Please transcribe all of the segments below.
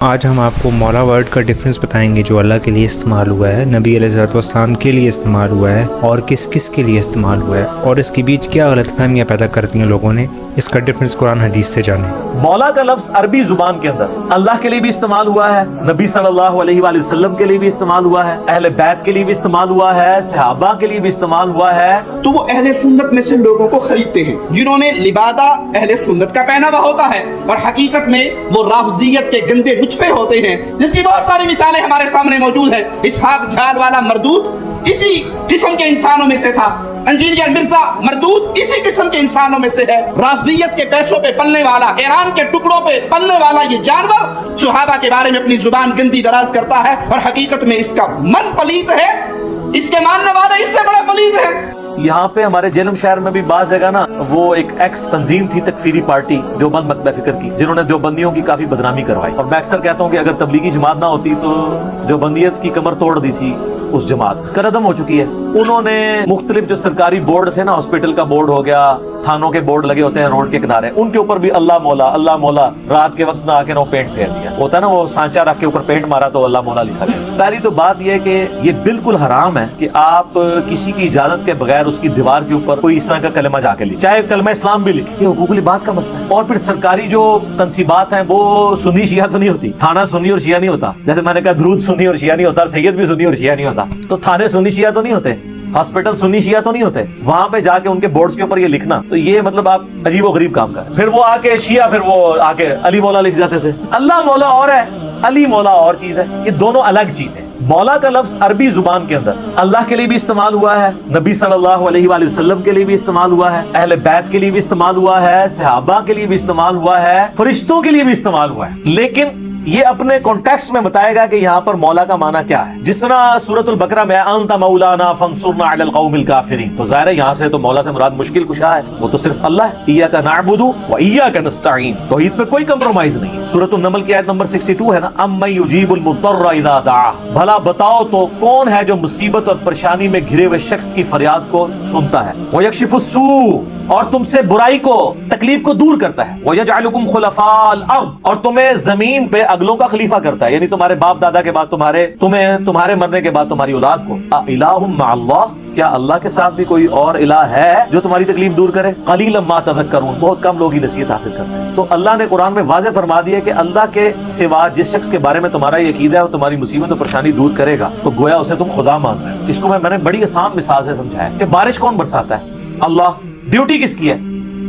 آج ہم آپ کو مولا ورڈ کا ڈفرنس بتائیں گے جو اللہ کے لیے استعمال ہوا ہے، نبی علیہ الصلوۃ والسلام کے لیے استعمال ہوا ہے اور کس کس کے لیے استعمال ہوا ہے، اور اس کے بیچ کیا غلط فہمیاں پیدا کرتی ہیں لوگوں نے۔ اس کا ڈفرنس قرآن حدیث سے جانیں۔ مولا کا لفظ عربی زبان کے اندر اللہ کے لیے بھی استعمال ہوا ہے، نبی صلی اللہ علیہ وآلہ وسلم کے لیے بھی استعمال ہوا ہے، اہل بیت کے لیے بھی استعمال ہوا ہے، صحابہ کے لیے بھی استعمال ہوا ہے۔ تو وہ اہل سنت میں سے لوگوں کو خریدتے ہیں جنہوں نے لبادہ اہل سنت کا پہنا ہوا ہوتا ہے، اور حقیقت میں وہ رافضیت کے گندے نطفے ہوتے ہیں، جس کی بہت ساری مثالیں ہمارے سامنے موجود ہیں۔ اسحاق جھال والا مردود اسی قسم کے انسانوں میں سے تھا، انجینئر مرزا مردود اسی قسم کے انسانوں میں سے ہے۔ رافضیت کے پیسوں پہ پلنے والا، ایران کے ٹکڑوں پہ پلنے والا یہ جانور صحابہ کے بارے میں اپنی زبان گندی دراز کرتا ہے، اور حقیقت میں اس کا من پلیت ہے، اس کے ماننے والے اس سے بڑے پلیت ہیں۔ یہاں پہ ہمارے جہلم شہر میں بھی بعض جگہ نا وہ ایک ایکس تنظیم تھی تکفیری پارٹی دیوبند مکتبہ فکر کی، جنہوں نے دیوبندیوں کی کافی بدنامی کروائی، اور میں اکثر کہتا ہوں کہ اگر تبلیغی جماعت نہ ہوتی تو دیوبندیت کی کمر توڑ دی تھی اس جماعت، قدم ہو چکی ہے۔ انہوں نے مختلف جو سرکاری بورڈ تھے نا، ہاسپٹل کا بورڈ ہو گیا، تھانوں کے بورڈ لگے ہوتے ہیں روڈ کے کنارے، ان کے اوپر بھی اللہ مولا رات کے وقت نہ آ کے نہ پینٹ پھیر دیا ہوتا ہے نا، وہ سانچا رکھ کے اوپر پینٹ مارا تو اللہ مولا لکھا گیا۔ پہلی تو بات یہ کہ یہ بالکل حرام ہے کہ آپ کسی کی اجازت کے بغیر اس کی دیوار کے اوپر کوئی اس طرح کا کلمہ جا کے لکھیں، چاہے کلمہ اسلام بھی لکھیں، یہ حقوق العباد کا مسئلہ ہے۔ اور پھر سرکاری جو تنصیبات ہیں وہ سنی شیعہ تو نہیں ہوتی، تھانہ سنی اور شیعہ نہیں ہوتا، جیسے میں نے کہا درود سنی اور شیعہ نہیں ہوتا، سید بھی سنی اور شیعہ نہیں ہوتا، تو تھانے سنی شیعہ تو نہیں ہوتے، ہاسپٹل سنی شیعہ تو نہیں ہوتے، وہاں پہ جا کے ان کے بورڈز کے اوپر یہ لکھنا، تو یہ مطلب آپ عجیب و غریب کام کریں۔ پھر وہ آ کے شیعہ، پھر وہ آ کے علی مولا لکھ جاتے تھے۔ اللہ مولا اور ہے، علی مولا اور چیز ہے، یہ دونوں الگ چیز ہیں۔ مولا کا لفظ عربی زبان کے اندر اللہ کے لیے بھی استعمال ہوا ہے، نبی صلی اللہ علیہ وآلہ وسلم کے لیے بھی استعمال ہوا ہے، اہل بیت کے لیے بھی استعمال ہوا ہے، صحابہ کے لیے بھی استعمال ہوا ہے، فرشتوں کے لیے بھی استعمال ہوا ہے، لیکن یہ اپنے کانٹیکسٹ میں بتائے گا کہ یہاں پر مولا کا معنی کیا ہے۔ جس طرح سورۃ البقرہ میں انت مولانا فانصرنا علی القوم الکافرین، تو ظاہر ہے یہاں سے تو مولا سے مراد مشکل کشا ہے، وہ تو صرف اللہ ہے۔ ایاک نعبد و ایاک نستعین، توحید پہ کوئی کمپرومائز نہیں ہے۔ سورۃ النمل کی آیت نمبر 62 ہے نا، امن یجیب المضطر اذا دعا، بھلا بتاؤ تو کون ہے جو مصیبت اور پریشانی میں گھرے ہوئے شخص کی فریاد کو سنتا ہے، ویکشف السوء، اور تم سے برائی کو تکلیف کو دور کرتا ہے، ویجعلکم خلفاء الارض، اور تمہیں زمین پہ اگلوں کا خلیفہ کرتا ہے، یعنی تمہارے باپ دادا کے بعد تمہارے مرنے کے بعد تمہاری اولاد کو۔ الہ مع اللہ، کیا اللہ کے ساتھ بھی کوئی اور الہ ہے جو تمہاری تکلیف دور کرے؟ قلیلا ما تذکرون، بہت کم لوگ ہی نصیحت حاصل کرتے ہیں۔ تو اللہ نے قرآن میں واضح فرما دیا کہ اللہ کے سوا جس شخص کے بارے میں تمہارا یہ عقیدہ ہے وہ تمہاری مصیبت اور پریشانی دور کرے گا، تو گویا اسے تم خدا مان رہے ہو۔ اس کو میں نے بڑی آسان مثال سے سمجھایا کہ بارش کون برساتا ہے؟ اللہ۔ ڈیوٹی کس کی ہے؟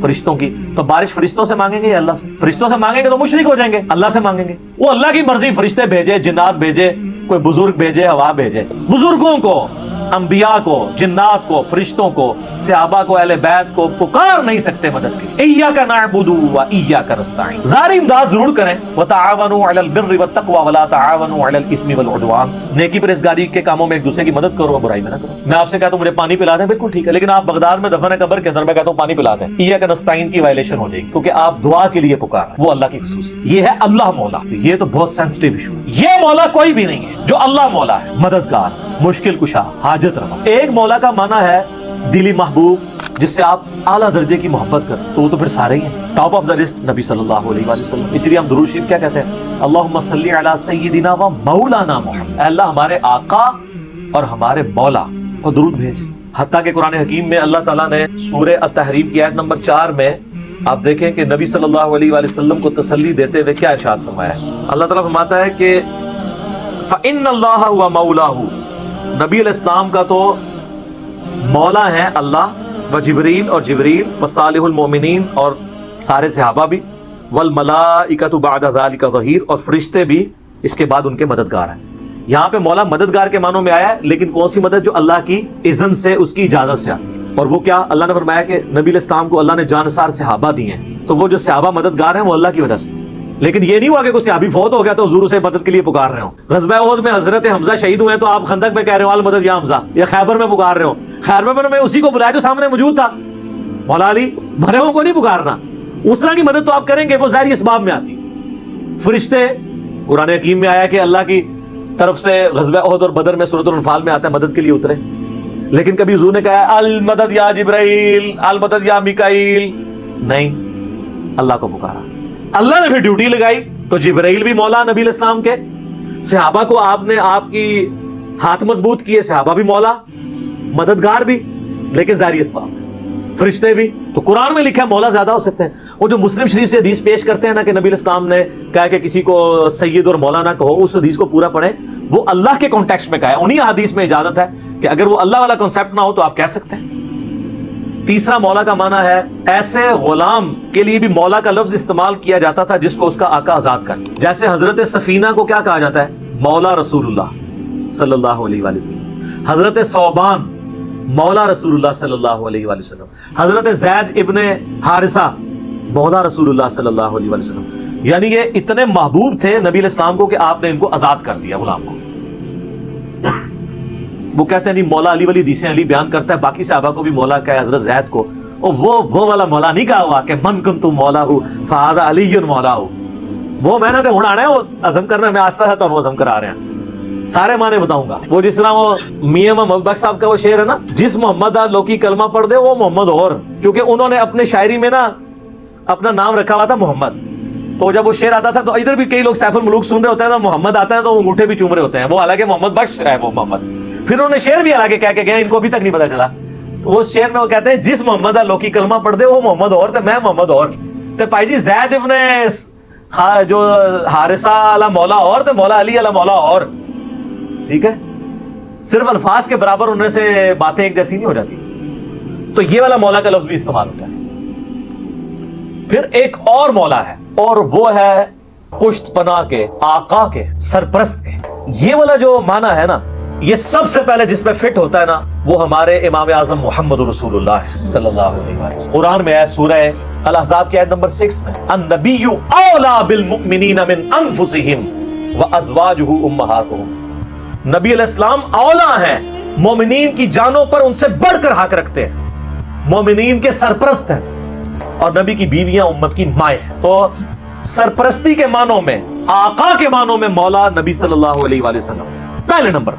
فرشتوں کی۔ تو بارش فرشتوں سے مانگیں گے یا اللہ سے؟ فرشتوں سے مانگیں گے تو مشرک ہو جائیں گے، اللہ سے مانگیں گے، وہ اللہ کی مرضی، فرشتے بھیجے، جنات بھیجے، کوئی بزرگ بھیجے، ہوا بھیجے، بزرگوں کو، انبیاء کو، جنات کو، فرشتوں کو، صحابہ کو، اہل بیت کو پکار نہیں سکتے مدد کے لیے۔ ایاک نعبد و ایاک نستعین، ظاہری امداد ضرور کریں، وتعاونوا علی البر والتقوی ولا تعاونوا علی الاثم والعدوان، نیکی پرہیزگاری کے کاموں میں ایک دوسرے کی مدد کرو، برائی میں نہ کرو۔ میں آپ سے کہتا ہوں مجھے پانی پلا دیں، بالکل ٹھیک ہے، لیکن آپ بغداد میں دفن قبر کے اندر میں کہتا ہوں پانی پلا دیں، ایاک نستعین کی وائلیشن ہو جائے گی، کیونکہ آپ دعا کے لیے پکار رہے ہیں، وہ اللہ کی خصوصیت۔ یہ ہے اللہ مولا، یہ تو بہت سینسٹیو ایشو ہے۔ یہ مولا کوئی بھی نہیں ہے جو اللہ مولا ہے، مددگار، مشکل کشا، حاجت روا۔ ایک مولا کا معنی ہے دلی محبوب، جس سے آپ اعلیٰ درجے کی محبت کریں، تو وہ تو پھر سارے ہی ہیں، ٹاپ آف دا لسٹ نبی صلی اللہ علیہ وآلہ وسلم۔ اسی لیے ہم درود شریف کیا کہتے ہیں؟ اللہم صلی علی سیدنا و مولانا محمد، اے اللہ ہمارے آقا اور ہمارے مولا کو درود بھیج۔ حتیٰ کہ قرآن حکیم میں اللہ تعالیٰ نے سورہ التحریم کی آیت نمبر 4 میں آپ دیکھیں کہ نبی صلی اللہ علیہ وآلہ وسلم کو تسلی دیتے ہوئے کیا ارشاد فرمایا ہے؟ اللہ تعالیٰ فرماتا ہے کہ فَإِنَّ اللَّهَ هُوَ مَوْلَاهُ، نبی علیہ السلام کا تو مولا ہے اللہ، و جبریل اور جبریل، و صالح المومنین اور سارے صحابہ بھی، والملائکۃ بعد ذلک ظہیر، اور فرشتے بھی اس کے بعد ان کے مددگار ہیں۔ یہاں پہ مولا مددگار کے معنوں میں آیا ہے، لیکن کون سی مدد؟ جو اللہ کی اذن سے، اس کی اجازت سے آتی ہے۔ اور وہ کیا؟ اللہ نے فرمایا کہ نبی علیہ السلام کو اللہ نے جانسار صحابہ دیے ہیں، تو وہ جو صحابہ مددگار ہیں وہ اللہ کی وجہ سے۔ لیکن یہ نہیں ہوا کہ کوئی صحابی فوت ہو گیا تو حضور اسے مدد کے لیے پکار رہے ہوں۔ غزوہ احد میں حضرت حمزہ شہید ہوئے تو آپ خندق میں کہہ رہے ہو المدد یا حمزہ، یا خیبر میں پکار رہے ہو، خیبر میں اسی کو بلایا جو سامنے موجود تھا، مولا علی، مرے ہوں کو نہیں پکارنا۔ اس طرح کی مدد تو آپ کریں گے، وہ ظاہری اسباب میں آتی۔ فرشتے، قرآن حکیم میں آیا کہ اللہ کی طرف سے غزوہ احد اور بدر میں سورۃ الانفال میں آتا ہے مدد کے لیے اترے، لیکن کبھی حضور نے کہا المدد یا جبرائیل، المدد یا میکائیل، نہیں، اللہ کو پکارا۔ اللہ نے پھر ڈیوٹی لگائی تو جبرائیل بھی مولا نبی علیہ السلام کے, صحابہ کو آپ نے آپ کی ہاتھ مضبوط کیے, صحابہ بھی مولا, مددگار بھی, لیکن ظاہری اسباب, فرشتے بھی. تو قرآن میں لکھا ہے مولا زیادہ ہو سکتے ہیں. وہ جو مسلم شریف سے حدیث پیش کرتے ہیں نا کہ نبی علیہ السلام نے کہا کہ کسی کو سید اور مولا نہ کہو, اس حدیث کو پورا پڑھیں, وہ اللہ کے کانٹیکسٹ میں کہا ہے, انہی حدیث میں اجازت ہے کہ اگر وہ اللہ والا کنسپٹ نہ ہو تو آپ کہہ سکتے ہیں. تیسرا مولا کا معنی ہے ایسے غلام کے لیے بھی مولا کا لفظ استعمال کیا جاتا تھا جس کو اس کا آقا آزاد کر. جیسے حضرت سفینہ کو کیا کہا جاتا ہے, مولا رسول اللہ صلی اللہ علیہ وآلہ وسلم. حضرت ثوبان مولا رسول اللہ صلی اللہ علیہ وآلہ وسلم. حضرت زید ابن حارثہ مولا رسول اللہ صلی اللہ علیہ وآلہ وسلم. یعنی یہ اتنے محبوب تھے نبی علیہ السلام کو کہ آپ نے ان کو آزاد کر دیا غلام کو. وہ کہتے ہیں نہیں, مولا علی والی حدیثیں علی بیان کرتا ہے, باقی صحابہ کو بھی مولا کہا ہے, حضرت زید کو, اور وہ والا مولا نہیں کہا ہوا کہ من کنت مولا ہوں فہذا علی مولا ہوں. وہ میں نے تو ہوں آنا ہے, وہ عزم کرنا, میں آستہ ہے تو عزم کرا رہے ہیں, سارے معنی بتاؤں گا. وہ جس طرح وہ میاں محمد بخش صاحب کا وہ شعر ہے نا, جس محمد لوکی کلمہ پڑھ دے وہ محمد اور, کیونکہ انہوں نے اپنے شاعری میں نا اپنا نام رکھا ہوا تھا محمد. تو جب وہ شعر آتا تھا تو ادھر بھی کئی لوگ سیف الملوک سن رہے ہوتے ہیں, تو محمد آتا ہے تو وہ انگوٹھے بھی چوم رہے ہوتے ہیں, وہ حالانکہ محمد بخش ہے وہ محمد. پھر انہوں نے شعر بھی حالانکہ کہہ کے گئے, ان کو ابھی تک نہیں پتا چلا. تو وہ شعر میں وہ کہتے ہیں جس محمد لوکی کلمہ پڑھ دے وہ محمد اور, تو میں محمد اور. تو بھائی جی زید ابن جو حارثہ علی مولا اور, تو مولا علی علی مولا اور. ٹھیک ہے, صرف الفاظ کے برابر ہونے سے باتیں ایک جیسی نہیں ہو جاتی. تو یہ والا مولا کا لفظ بھی استعمال ہوتا ہے. پھر ایک اور مولا ہے, اور وہ ہے پشت پناہ کے, آقا کے, سرپرست کے. یہ والا جو معنی ہے نا, یہ سب سے پہلے جس پہ فٹ ہوتا ہے نا, وہ ہمارے امام اعظم محمد رسول اللہ صلی اللہ علیہ وسلم. قرآن میں ہے سورہ الاحزاب کی آیت نمبر 6 میں, النبی اولا بالمؤمنین من انفسہم وازواجہ امہاتہم. نبی علیہ السلام اولا ہیں, مومنین کی جانوں پر ان سے بڑھ کر حق رکھتے ہیں, مومنین کے سرپرست ہیں, اور نبی کی بیویاں امت کی مائیں ہیں. تو سرپرستی کے معنوں میں, آقا کے معنوں میں مولا نبی صلی اللہ علیہ وآلہ وسلم پہلے نمبر.